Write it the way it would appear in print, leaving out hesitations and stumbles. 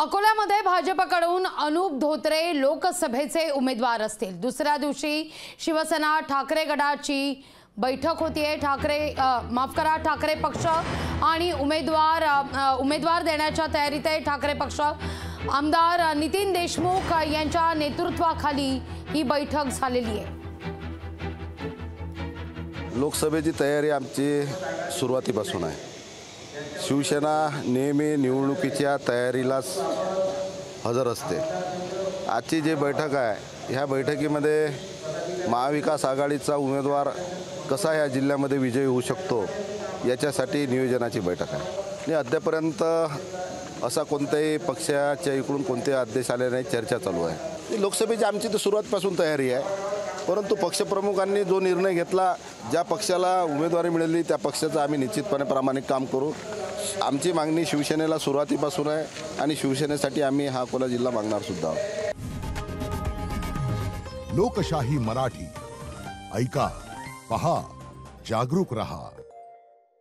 अकोल्यामध्ये भाजपकडून अनूप धोत्रे लोकसभेचे उमेदवार असतील। दुसऱ्या दिवशी शिवसेना ठाकरे गटाची बैठक होतीये। ठाकरे पक्ष आणि उमेदवार देण्याच्या तयारीत आहे। ठाकरे पक्ष आमदार नितीन देशमुख यांच्या नेतृत्वाखाली ही बैठक झालेली आहे। लोकसभेची तयारी आमची सुरुवातीपासून आहे। शिवसेना नेहमी निवडणुकीच्या तयारीलाच हजर असते। आजची जी बैठक आहे, ह्या बैठकीमध्ये महाविकास आघाडीचा उमेदवार कसा या जिल्ह्यामध्ये विजयी होऊ शकतो याच्यासाठी नियोजनाची बैठक आहे। आणि अद्यापर्यंत असा कोणत्याही पक्षाच्या इकडून कोणते आदेश आले नाही, चर्चा चालू आहे। लोकसभेची आमची तर सुरुवातपासून तयारी आहे, परंतु पक्षप्रमुखांनी जो निर्णय घेतला, ज्या पक्षाला उमेदवारी मिळाली त्या पक्षाचं आम्ही निश्चितपणे प्रामाणिक काम करू। आमची मागणी शिवसेनेला सुरुवातीपासून आहे आणि शिवसेनेसाठी आम्ही हा अकोला जिल्हा मागणार सुद्धा आहोत। लोकशाही मराठी ऐका, पहा, जागरूक रहा।